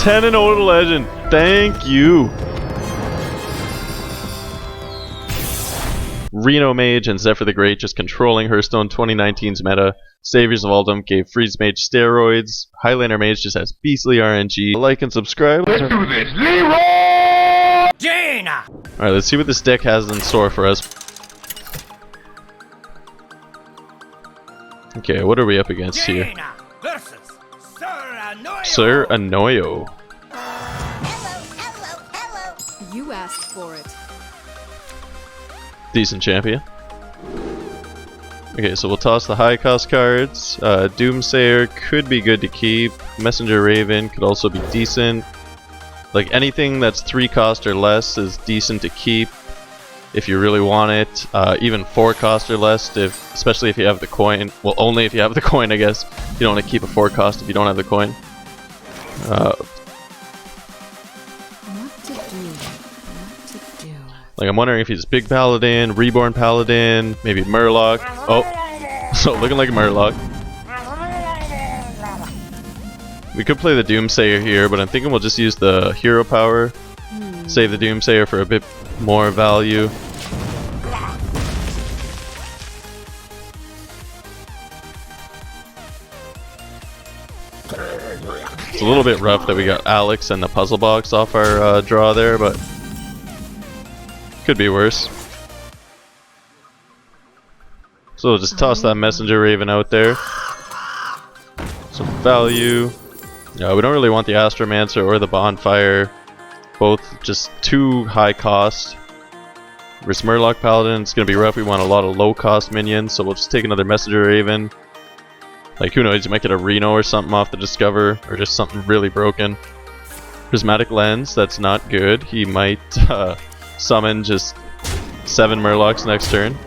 10-0 to legend. Thank you. Reno Mage and Zephrys The Great just controlling Hearthstone 2019's meta. Saviours of Uldum gave Freeze Mage steroids. Highlander Mage just has beastly RNG. Like and subscribe. Let's do this. Leroy! Jaina! Alright, let's see what this deck has in store for us. Okay, what are we up against here? Jaina versus Sir Anoyo. Sir Anoyo. Hello. You asked for it. Decent champion. Okay, so we'll toss the high cost cards. Doomsayer could be good to keep. Messenger Raven could also be decent. Like anything that's 3 cost or less is decent to keep if you really want it. Even 4 cost or less, especially if you have the coin. Well, only if you have the coin, I guess. You don't want to keep a 4 cost if you don't have the coin. What to do? Like I'm wondering if he's Big Paladin, Reborn Paladin, maybe Murloc. Oh, so looking like a Murloc. We could play the Doomsayer here, but I'm thinking we'll just use the hero power. Save the Doomsayer for a bit more value. It's a little bit rough that we got Alex and the puzzle box off our draw there, but could be worse. So we'll just toss that Messenger Raven out there. Some value. We don't really want the Astromancer or the Bonfire. Both just too high cost. Versus Murloc Paladin, it's going to be rough. We want a lot of low cost minions, so we'll just take another Messenger Raven. Like, who knows, you might get a Reno or something off the Discover, or just something really broken. Prismatic Lens, that's not good. He might summon just 7 Murlocs next turn.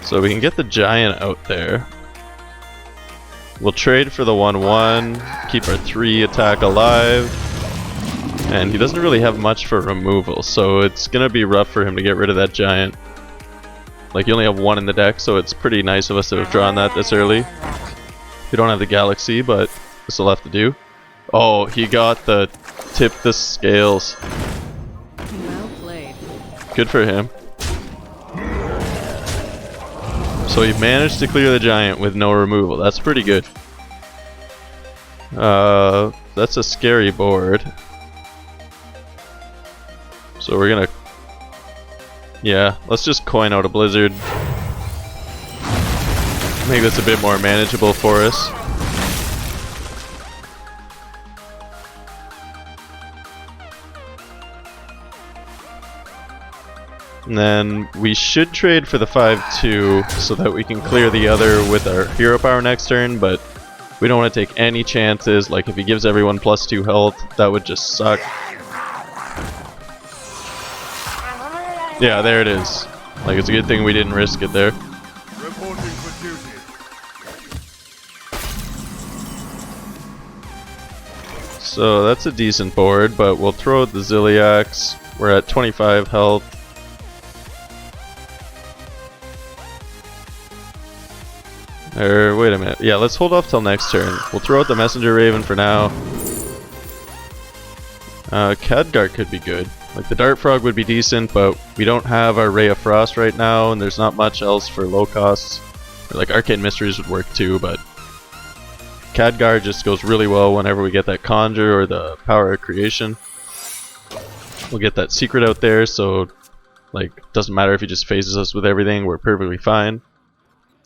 So we can get the Giant out there. We'll trade for the 1/1, keep our 3 attack alive. And he doesn't really have much for removal, so it's gonna be rough for him to get rid of that Giant. Like, you only have 1 in the deck, so it's pretty nice of us to have drawn that this early. We don't have the Galaxy, but this will have to do. Oh, he got the tip the scales. Well played. Good for him. So he managed to clear the Giant with no removal. That's pretty good. That's a scary board. So we're gonna... Yeah, let's just coin out a Blizzard. Make this a bit more manageable for us. And then we should trade for the 5/2 so that we can clear the other with our hero power next turn, but we don't want to take any chances. Like, if he gives everyone +2 health, that would just suck. Yeah, there it is. Like, it's a good thing we didn't risk it there. Reporting for duty. So that's a decent board, but we'll throw out the Ziliax. We're at 25 health. Or, wait a minute. Yeah, let's hold off till next turn. We'll throw out the Messenger Raven for now. Khadgar could be good. Like, the Dart Frog would be decent, but we don't have our Ray of Frost right now, and there's not much else for low costs. Or, like, Arcane Mysteries would work too, but Khadgar just goes really well whenever we get that Conjure or the Power of Creation. We'll get that Secret out there, so, like, doesn't matter if he just phases us with everything, we're perfectly fine.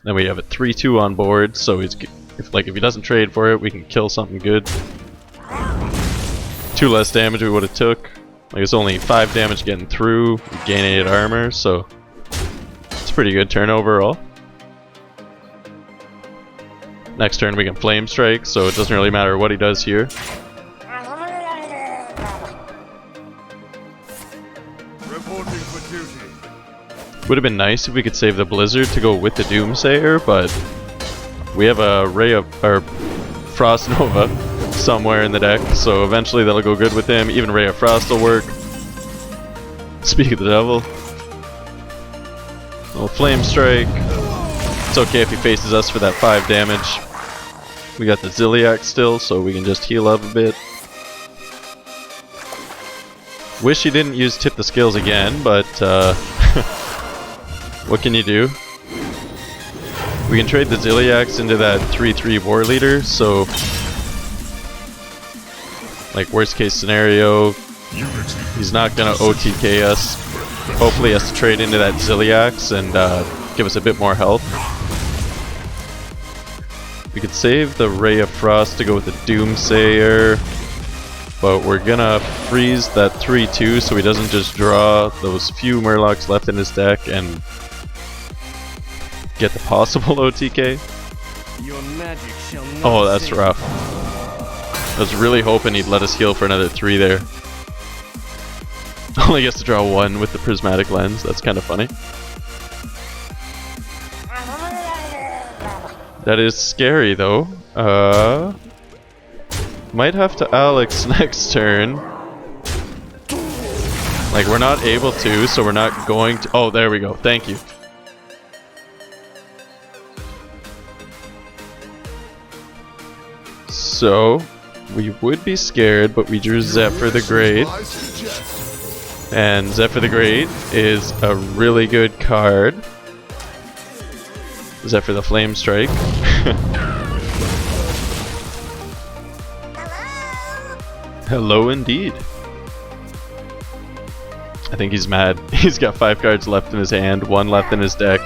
Then we have a 3/2 on board, so if he doesn't trade for it, we can kill something good. 2 less damage we would have took. Like, it's only 5 damage getting through. We gain 8 armor, so it's a pretty good turn overall. Next turn we can Flame Strike, so it doesn't really matter what he does here. Reporting for duty. Would have been nice if we could save the Blizzard to go with the Doomsayer, but we have a Ray of Frost Nova somewhere in the deck, so eventually that'll go good with him. Even Ray of Frost will work. Speak of the devil. Little Flame Strike. It's okay if he faces us for that 5 damage. We got the Ziliac still, so we can just heal up a bit. Wish he didn't use Tip the Scales again, but what can you do? We can trade the Ziliacs into that 3/3 War Leader, so like worst case scenario, he's not gonna OTK us. Hopefully he has to trade into that Ziliacs and give us a bit more health. We could save the Ray of Frost to go with the Doomsayer, but we're gonna freeze that 3/2 so he doesn't just draw those few Murlocs left in his deck and get the possible OTK. Your magic shall not Oh, that's save. rough. I was really hoping he'd let us heal for another 3 there. Only gets to draw 1 with the Prismatic Lens. That's kind of funny. That is scary though. Might have to Alex next turn. Like we're not able to, so we're not going to. Oh, there we go. Thank you. So we would be scared, but we drew Zephyr the Great. And Zephyr the Great is a really good card. Zephyr the Flame Strike. Hello indeed. I think he's mad. He's got 5 cards left in his hand, 1 left in his deck.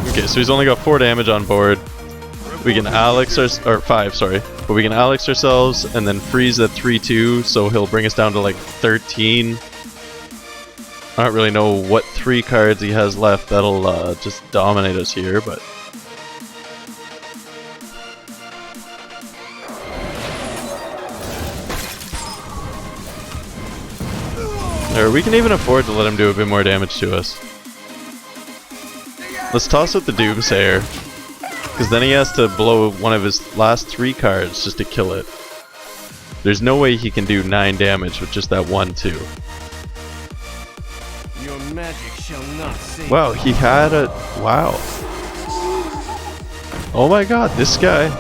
Okay, so he's only got 4 damage on board. We can Alex or 5, sorry. But we can Alex ourselves and then freeze that 3/2, so he'll bring us down to like 13. I don't really know what 3 cards he has left that'll just dominate us here, but or we can even afford to let him do a bit more damage to us. Let's toss out the Doomsayer, because then he has to blow one of his last 3 cards just to kill it. There's no way he can do 9 damage with just that 1/2. Your magic shall not save. Wow, he had a... wow. Oh my god, this guy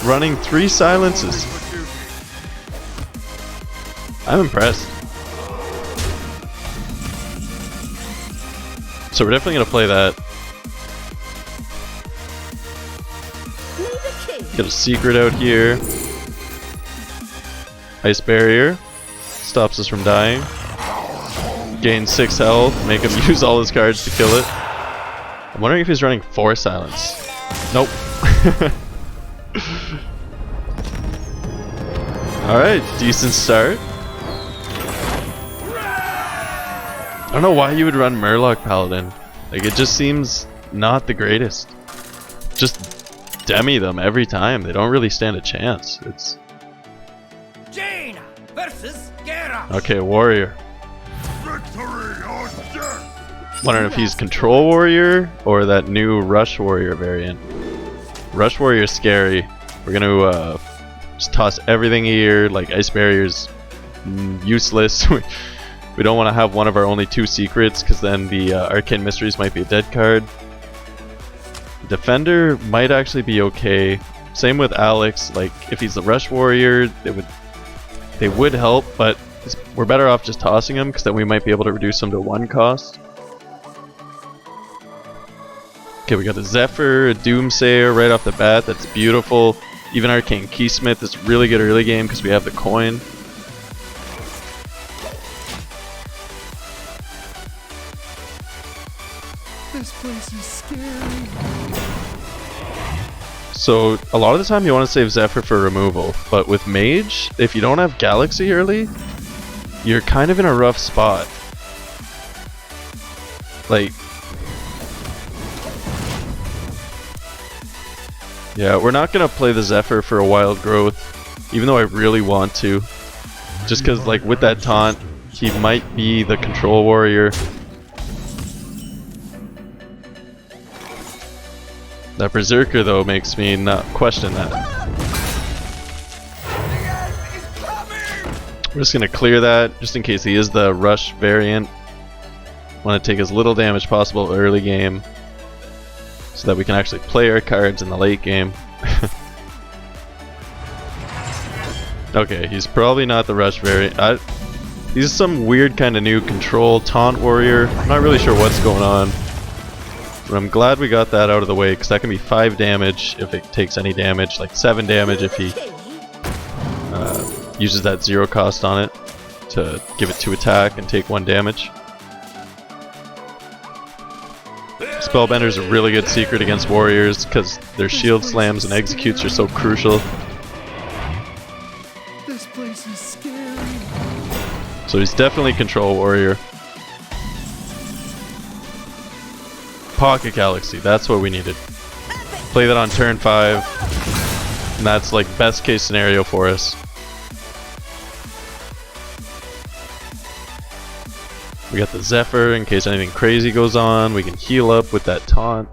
running 3 silences. I'm impressed. So we're definitely going to play that. Get a secret out here. Ice Barrier. Stops us from dying. Gain 6 health. Make him use all his cards to kill it. I'm wondering if he's running 4 silence. Nope. Alright, decent start. I don't know why you would run Murloc Paladin. Like, it just seems not the greatest. Just demi them every time. They don't really stand a chance. It's Jaina versus Gera. okay, Warrior. Victory or death! Wondering if he's Control Warrior or that new Rush Warrior variant. Rush Warrior is scary. We're gonna just toss everything here. Like Ice Barrier's useless. We don't want to have one of our only 2 secrets, because then the Arcane Mysteries might be a dead card. Defender might actually be okay. Same with Alex. Like if he's the Rush Warrior, they would help, but we're better off just tossing him, because then we might be able to reduce him to 1 cost. Okay, we got the Zephyr, a Doomsayer right off the bat. That's beautiful. Even Arcane Keysmith is really good early game because we have the coin. This place is scary. So a lot of the time you want to save Zephyr for removal, but with Mage, if you don't have Galaxy early, you're kind of in a rough spot. Like, yeah, we're not gonna play the Zephyr for a Wild Growth, even though I really want to. Just because, like, with that taunt, he might be the Control Warrior. That Berserker, though, makes me not question that. We're just gonna clear that just in case he is the rush variant. Want to take as little damage possible early game so that we can actually play our cards in the late game. Okay, he's probably not the rush variant. He's some weird kind of new control taunt warrior. I'm not really sure what's going on. But I'm glad we got that out of the way, because that can be 5 damage if it takes any damage, like 7 damage if he uses that 0 cost on it to give it 2 attack and take 1 damage. Spellbender's a really good secret against warriors because their shield slams and executes are so crucial. This place is scary. So he's definitely control warrior. Pocket Galaxy, that's what we needed. Play that on turn 5, and that's like best case scenario for us. We got the Zephyr in case anything crazy goes on. We can heal up with that taunt.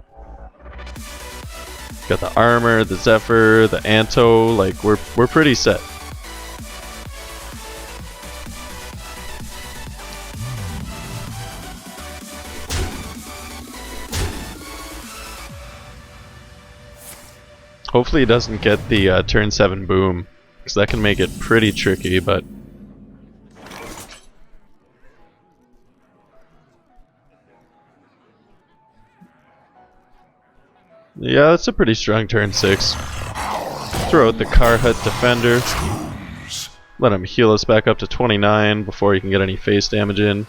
Got the armor, the Zephyr, the Anto. Like we're pretty set. Hopefully he doesn't get the turn 7 boom, because that can make it pretty tricky, but yeah, that's a pretty strong turn 6. Throw out the Car Hut Defender. Let him heal us back up to 29 before he can get any face damage in.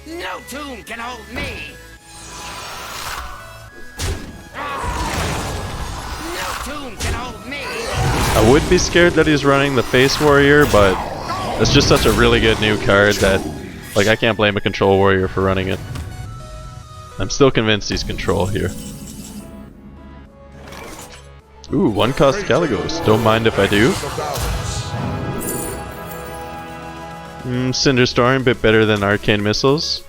No tomb can hold me. No tomb can hold me. I would be scared that he's running the Face Warrior, but it's just such a really good new card that, like, I can't blame a Control Warrior for running it. I'm still convinced he's Control here. Ooh, 1 cost Galagos. Don't mind if I do. Cinderstorm, bit better than Arcane Missiles.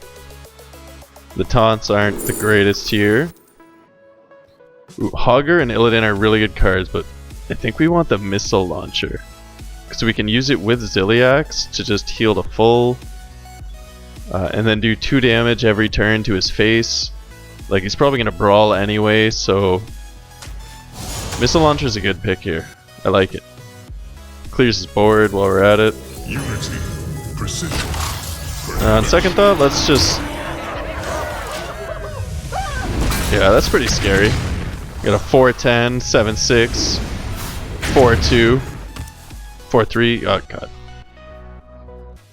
The taunts aren't the greatest here. Ooh, Hogger and Illidan are really good cards, but I think we want the Missile Launcher. So we can use it with Ziliax to just heal to full. And then do 2 damage every turn to his face. Like, he's probably going to brawl anyway, so Missile Launcher's a good pick here. I like it. Clears his board while we're at it. Unity, precision. On second thought, let's just... Yeah, that's pretty scary. Got a 4-10, 7-6, 4-2, 4-3. Oh god.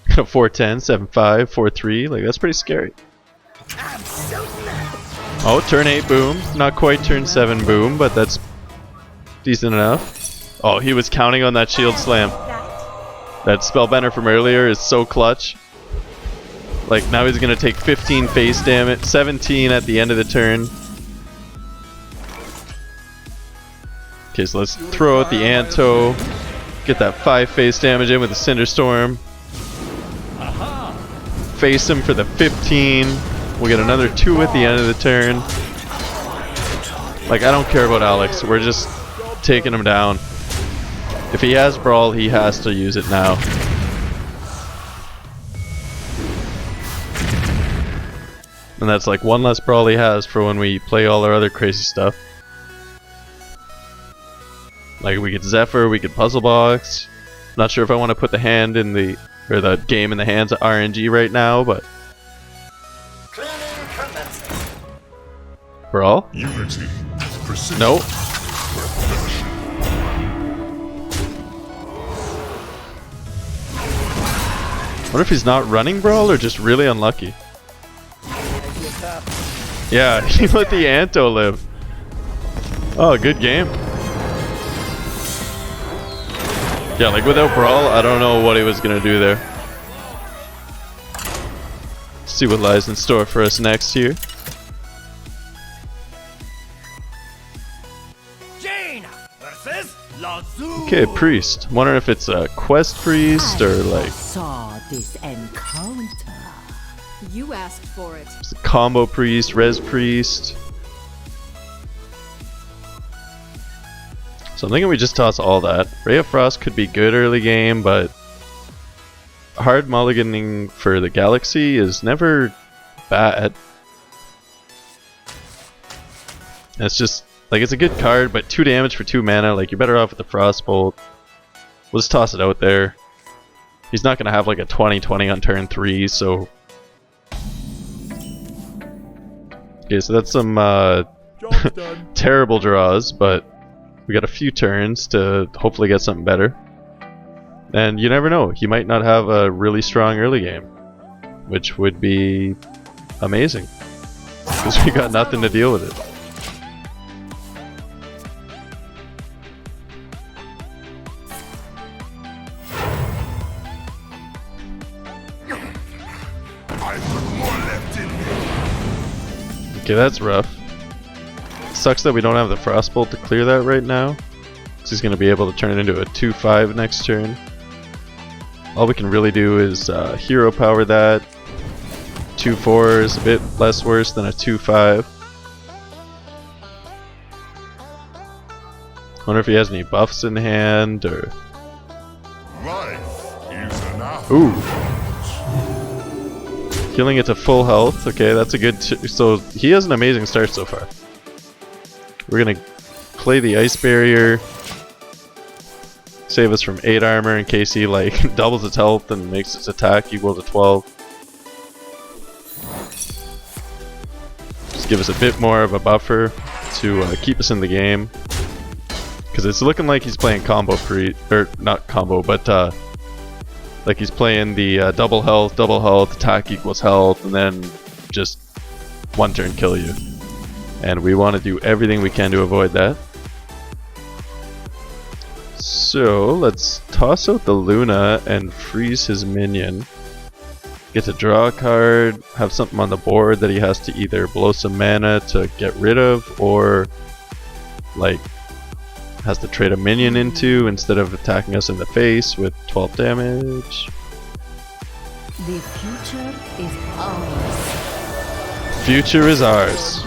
Got a 4-10, 7-5, 4-3. Like, that's pretty scary. Oh, turn 8 boom. Not quite turn 7 boom, but that's decent enough. Oh, he was counting on that shield slam. That Spellbender from earlier is so clutch. Like, now he's gonna take 15 face damage, 17 at the end of the turn. Okay, so let's throw out the Anto. Get that 5 face damage in with the Cinderstorm. Face him for the 15. We'll get another 2 at the end of the turn. Like, I don't care about Alex. We're just taking him down. If he has Brawl, he has to use it now. And that's like 1 less Brawl he has for when we play all our other crazy stuff. Like, we could Zephyr, we could Puzzle Box. Not sure if I want to put the hand in the... or the game in the hands of RNG right now, but... Brawl? Unity, precision. Nope. Wonder if he's not running Brawl or just really unlucky. Yeah, he let the Anto live. Oh, good game. Yeah, like without Brawl, I don't know what he was gonna do there. Let's see what lies in store for us next here. Okay, Priest. Wondering if it's a quest priest or like saw this encounter. You asked for it. it's a combo priest, res priest. So I'm thinking we just toss all that. Ray of Frost could be good early game, but hard mulliganing for the Galaxy is never bad. And it's just, like, it's a good card, but 2 damage for 2 mana, like, you're better off with the Frostbolt. We'll just toss it out there. He's not gonna have like a 20/20 on turn 3, so... Okay, so that's some terrible draws, but we got a few turns to hopefully get something better. And you never know, he might not have a really strong early game, which would be amazing, because we got nothing to deal with it. Okay, that's rough. Sucks that we don't have the Frostbolt to clear that right now, because he's going to be able to turn it into a 2/5 next turn. All we can really do is hero power that. 2/4 is a bit less worse than a 2/5. Wonder if he has any buffs in hand, or... Life is enough. Ooh! Healing it to full health. Okay, that's a good... So he has an amazing start so far. We're gonna play the Ice Barrier. Save us from 8 armor in case he like doubles its health and makes its attack equal to 12. Just give us a bit more of a buffer to keep us in the game. Because it's looking like he's playing combo or not combo, but like he's playing the double health, attack equals health, and then just 1 turn kill you. And we want to do everything we can to avoid that. So let's toss out the Luna and freeze his minion. Get to draw a card, have something on the board that he has to either blow some mana to get rid of, or like has to trade a minion into instead of attacking us in the face with 12 damage. The future is ours. Future is ours.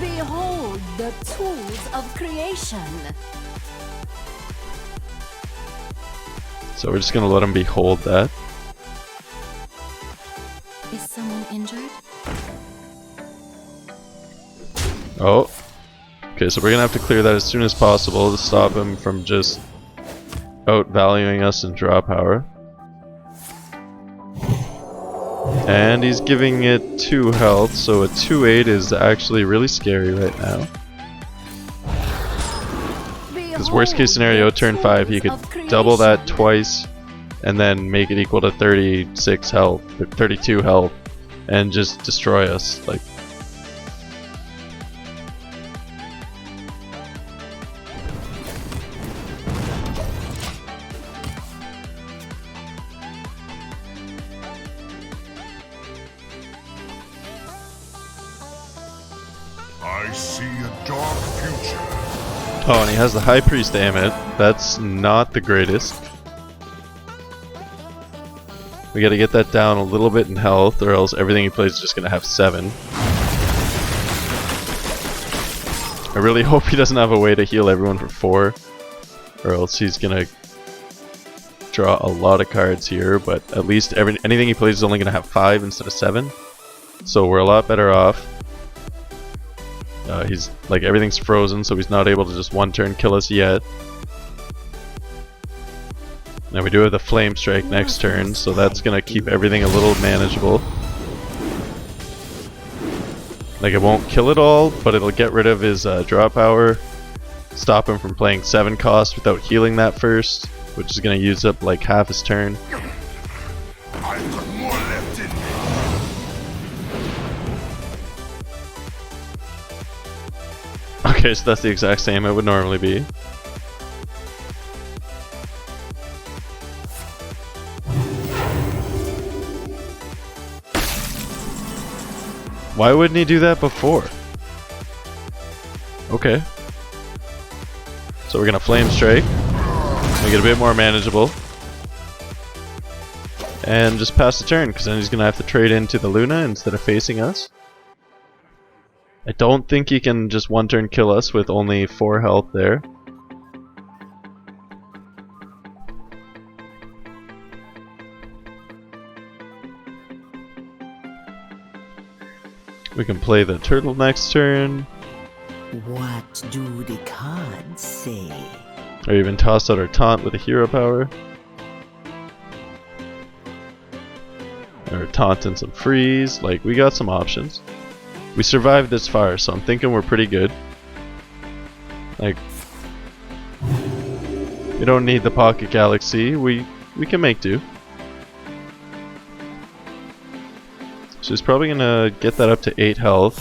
Behold the tools of creation. So we're just gonna let him behold that. Is someone injured? Oh. Okay, so we're gonna have to clear that as soon as possible to stop him from just outvaluing us in draw power. And he's giving it 2 health, so a 2/8 is actually really scary right now. Because worst case scenario, turn 5, he could double that twice and then make it equal to 36 health, or 32 health, and just destroy us. Like, I see a dark future. oh, and he has the High Priest Ammit. That's not the greatest. We gotta get that down a little bit in health, or else everything he plays is just gonna have 7. I really hope he doesn't have a way to heal everyone for 4, or else he's gonna draw a lot of cards here, but at least anything he plays is only gonna have 5 instead of 7. So we're a lot better off. He's like, everything's frozen, so he's not able to just 1 turn kill us yet. Now we do have the Flame Strike next turn, so that's gonna keep everything a little manageable. Like, it won't kill it all, but it'll get rid of his draw power, stop him from playing 7 cost without healing that first, which is gonna use up like half his turn. I've got more left in me. Okay, so that's the exact same it would normally be. Why wouldn't he do that before? Okay. So we're gonna Flame Strike, make it a bit more manageable, and just pass the turn, because then he's gonna have to trade into the Luna instead of facing us. I don't think he can just 1 turn kill us with only 4 health there. We can play the turtle next turn, What do the cards say? or even toss out our taunt with a hero power. Or taunt and some freeze. Like, we got some options. We survived this far, so I'm thinking we're pretty good. Like, we don't need the Pocket Galaxy. We can make do. So he's probably gonna get that up to 8 health,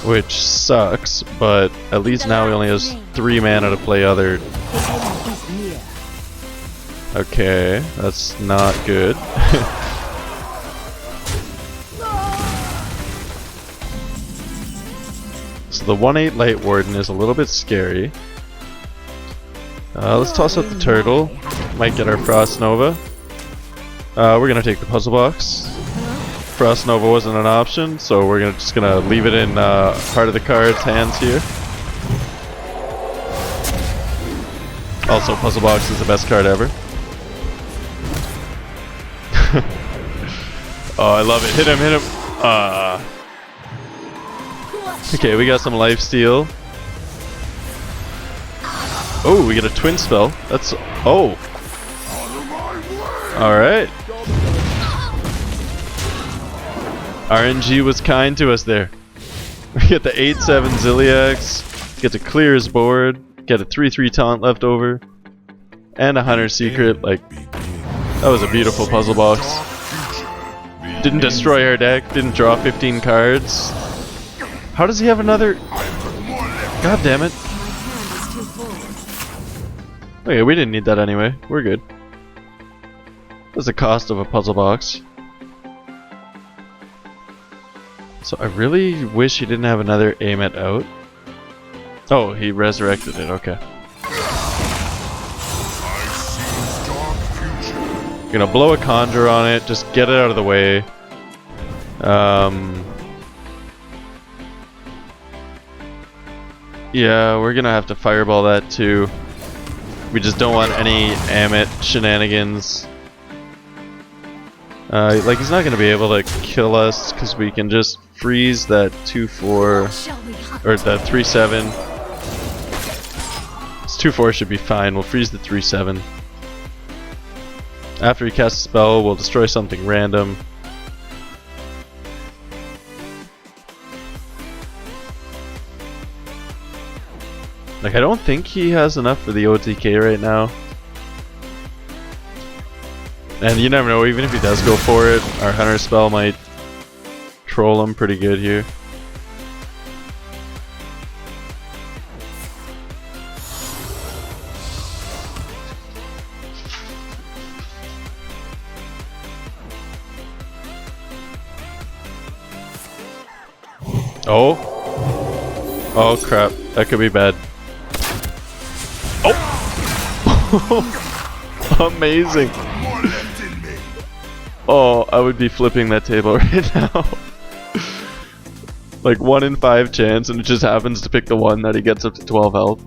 which sucks, but at least now he only has 3 mana to play other. The end is near. Okay, that's not good. So the 1/8 Light Warden is a little bit scary. Let's toss out the turtle. Might get our Frost Nova. We're gonna take the puzzle box. Frost Nova wasn't an option, so we're just gonna leave it in part of the card's hands here. Also, puzzle box is the best card ever. Oh, I love it. Hit him, hit him. Okay, we got some lifesteal. Oh, we get a twin spell. That's... Oh. Alright. RNG was kind to us there. We get the 8/7 Ziliax. Get to clear his board. Get a 3/3 taunt left over. And a Hunter Secret. Like, that was a beautiful puzzle box. Didn't destroy our deck. Didn't draw 15 cards. How does he have another? God damn it. Okay, we didn't need that anyway. We're good. That's the cost of a puzzle box. So I really wish he didn't have another aim it out. Oh, he resurrected it. Okay. Gonna blow a conjure on it. Just get it out of the way. Yeah, we're gonna have to fireball that too. We just don't want any Amit shenanigans. Like, he's not gonna be able to kill us because we can just freeze that 2/4 or that 3/7. This 2/4 should be fine. We'll freeze the 3/7. After he casts a spell, we'll destroy something random. Like, I don't think he has enough for the OTK right now. And you never know, even if he does go for it, our Hunter spell might troll him pretty good here. Oh. Oh crap, that could be bad. Oh! Amazing! Oh, I would be flipping that table right now. Like 1 in 5 chance, and it just happens to pick the one that he gets up to 12 health.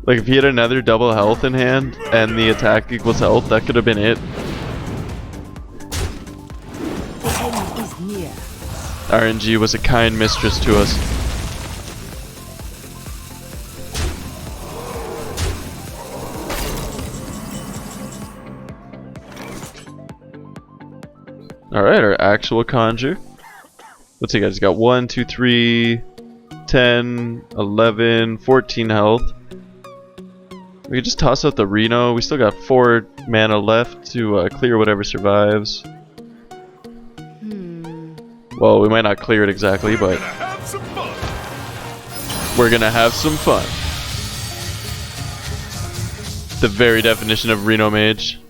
Like, if he had another double health in hand, and the attack equals health, that could have been it. The end is near. RNG was a kind mistress to us. Alright, our actual conjure. Let's see, guys. He's got 1, 2, 3, 10, 11, 14 health. We can just toss out the Reno. We still got 4 mana left to clear whatever survives. Well, we might not clear it exactly, but we're gonna have some fun. The very definition of Reno Mage.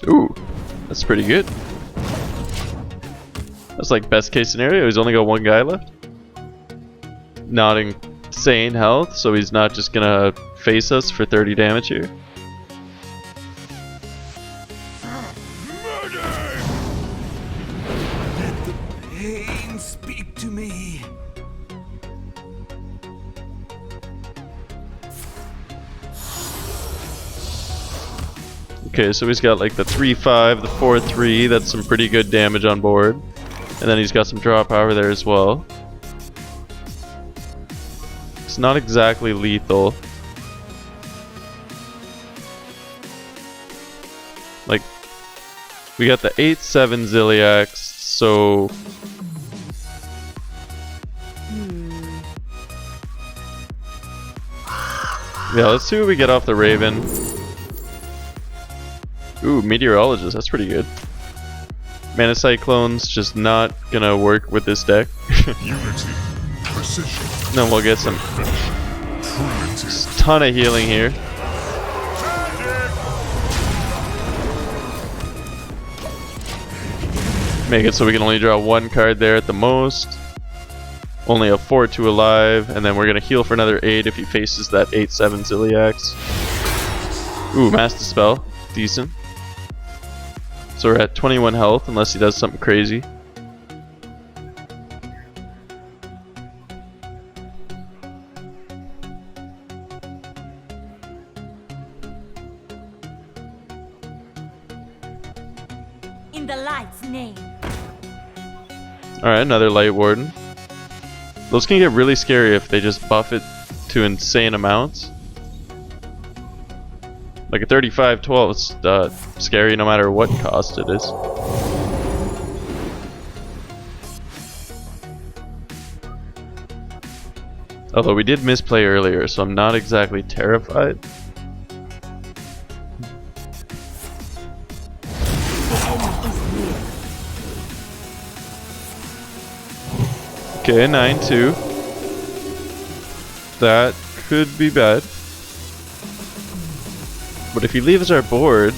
Ooh, that's pretty good. That's like best case scenario. He's only got 1 guy left. Not insane health, so he's not just gonna face us for 30 damage here. Let the pain speak to me. Okay, so he's got like the 3-5, the 4-3. That's some pretty good damage on board. And then he's got some draw power there as well. It's not exactly lethal. Like, we got the 8-7 Ziliax, so... Yeah, let's see what we get off the Raven. Ooh, Meteorologist, that's pretty good. Mana Cyclone's just not gonna work with this deck. Unity. Precision. Then we'll get some ton of healing here. Make it so we can only draw one card there at the most. Only a 4-2 alive, and then we're gonna heal for another 8 if he faces that 8-7 Ziliax. Ooh, Mass Dispel. Decent. So we're at 21 health unless he does something crazy. In the light's name. Alright, another Light Warden. Those can get really scary if they just buff it to insane amounts. Like a 35-12, it's scary no matter what cost it is. Although we did misplay earlier, so I'm not exactly terrified. Okay, 9-2. That could be bad. But if he leaves our board,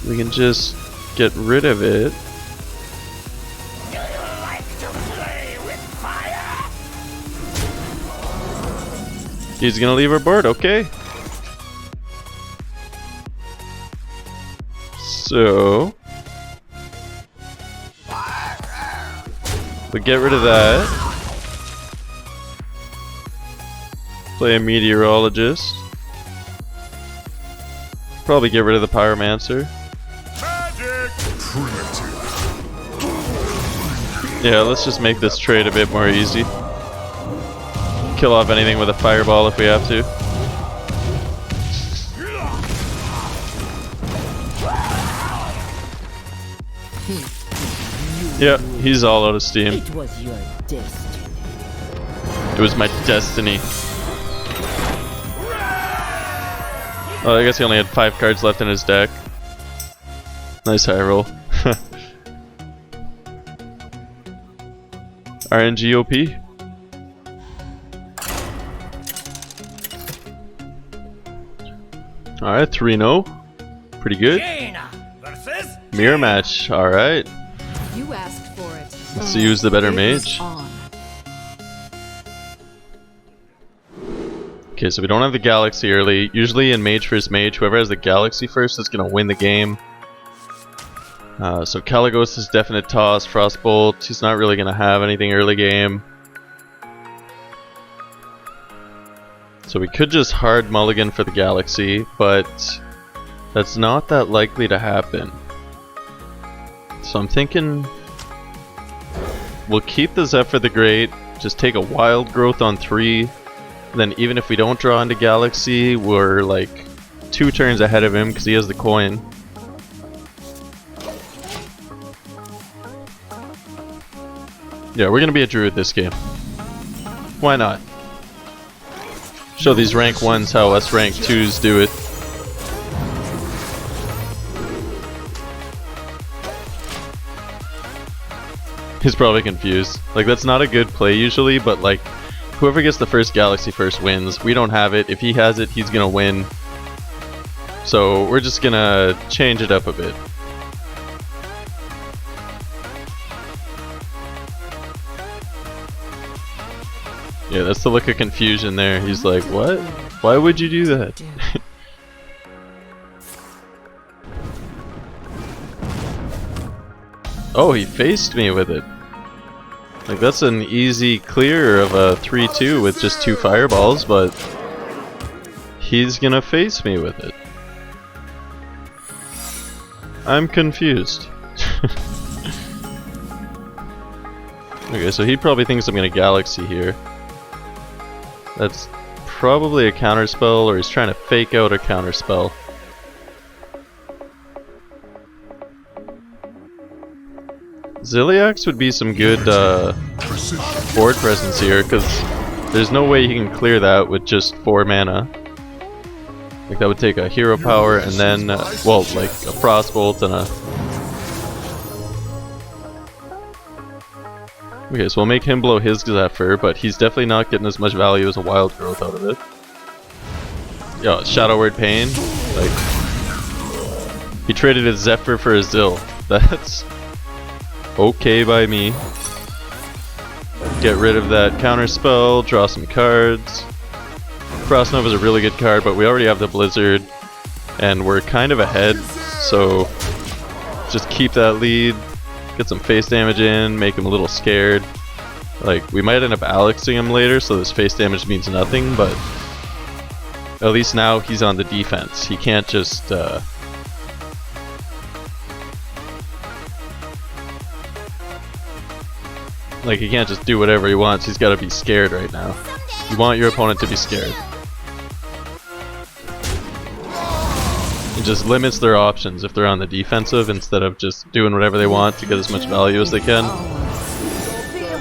we can just get rid of it. Do you like to play with fire? He's gonna leave our board, okay. So we'll get rid of that. Play a Meteorologist. Probably get rid of the Pyromancer. Yeah, let's just make this trade a bit more easy. Kill off anything with a Fireball if we have to. Yeah, he's all out of steam. It was your destiny. It was my destiny. Oh, I guess he only had 5 cards left in his deck. Nice high roll. RNG OP. Alright, 3-0. Pretty good. Jaina versus Mirror match, alright. You asked for it. Let's see who's the better It is mage. on. Okay, so we don't have the Galaxy early. Usually in Mage vs Mage, whoever has the Galaxy first is going to win the game. So Caligos is definite toss. Frostbolt, he's not really going to have anything early game. So we could just hard mulligan for the Galaxy, but that's not that likely to happen. So I'm thinking we'll keep the Zephrys the Great, just take a Wild Growth on 3. Then even if we don't draw into Galaxy, we're like 2 turns ahead of him because he has the coin. Yeah, we're gonna be a druid this game. Why not? Show these rank 1s how us rank 2s do it. He's probably confused. Like, that's not a good play usually, but like, whoever gets the first Galaxy first wins. We don't have it. If he has it, he's gonna win. So we're just gonna change it up a bit. Yeah, that's the look of confusion there. He's like, what? Why would you do that? Oh, he faced me with it. Like, that's an easy clear of a 3-2 with just 2 fireballs, but he's gonna face me with it. I'm confused. Okay, so he probably thinks I'm gonna Galaxy here. That's probably a counterspell, or he's trying to fake out a counterspell. Ziliax would be some good board presence here, because there's no way he can clear that with just 4 mana. Like, that would take a hero power and then, well, like a frostbolt and a... Okay, so we'll make him blow his Zephyr, but he's definitely not getting as much value as a wild growth out of it. Yo, Shadow Word Pain, like... He traded his Zephyr for his Zill. That's... okay by me. Get rid of that counter spell, draw some cards. Frost Nova is a really good card, but we already have the Blizzard, and we're kind of ahead, so just keep that lead, get some face damage in, make him a little scared. Like, we might end up Alexing him later, so this face damage means nothing, but at least now he's on the defense. He can't just like, he can't just do whatever he wants. He's got to be scared right now. You want your opponent to be scared. It just limits their options if they're on the defensive instead of just doing whatever they want to get as much value as they can.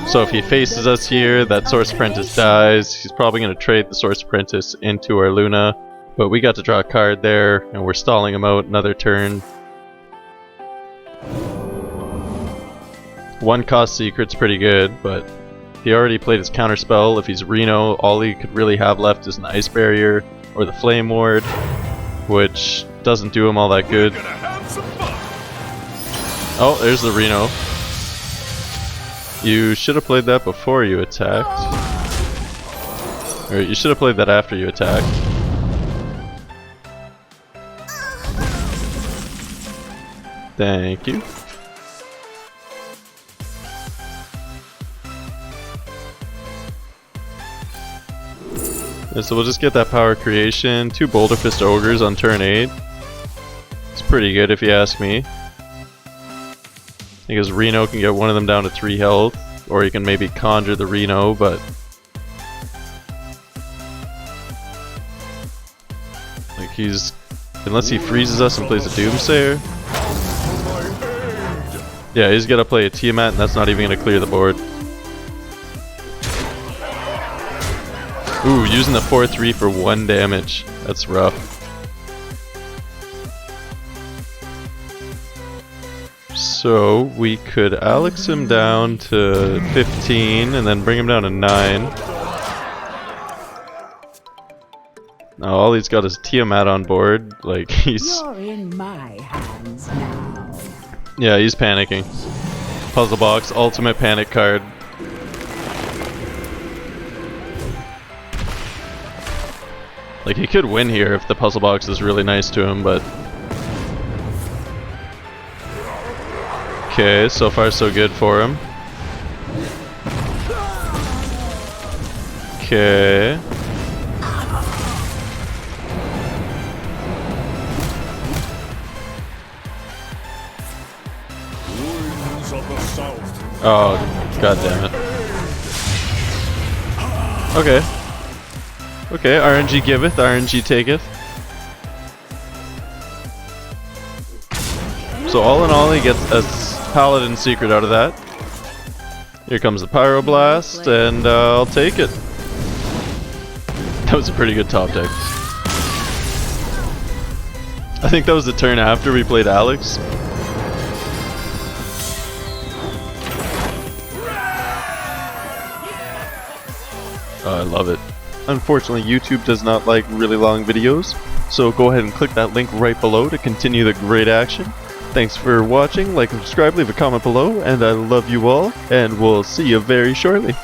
So if he faces us here, that Source Apprentice dies. He's probably going to trade the Source Apprentice into our Luna, but we got to draw a card there, and we're stalling him out another turn. 1 cost Secret's pretty good, but he already played his counterspell. If he's Reno, all he could really have left is an Ice Barrier or the Flame Ward, which doesn't do him all that good. Oh, there's the Reno. You should have played that before you attacked. Or you should have played that after you attacked. Thank you. Yeah, so we'll just get that power creation. 2 Boulder Fist Ogres on turn 8. It's pretty good if you ask me. Because Reno can get one of them down to 3 health, or you can maybe conjure the Reno, but like, he's, unless he freezes us and plays a Doomsayer. Yeah, he's gotta play a Tiamat, and that's not even gonna clear the board. Ooh, using the 4/3 for 1 damage. That's rough. So we could Alex him down to 15 and then bring him down to 9. Now all he's got is Tiamat on board. Like, he's... You're in my hands now. Yeah, he's panicking. Puzzle Box, ultimate panic card. Like, he could win here if the Puzzle Box is really nice to him, but... Okay, so far so good for him. Okay. Oh, god damn it. Okay. Okay, RNG giveth, RNG taketh. So all in all, he gets a Paladin Secret out of that. Here comes the Pyroblast, and I'll take it. That was a pretty good top deck. I think that was the turn after we played Alex. Oh, I love it. Unfortunately, YouTube does not like really long videos, so go ahead and click that link right below to continue the great action. Thanks for watching, like and subscribe, leave a comment below, and I love you all, and we'll see you very shortly.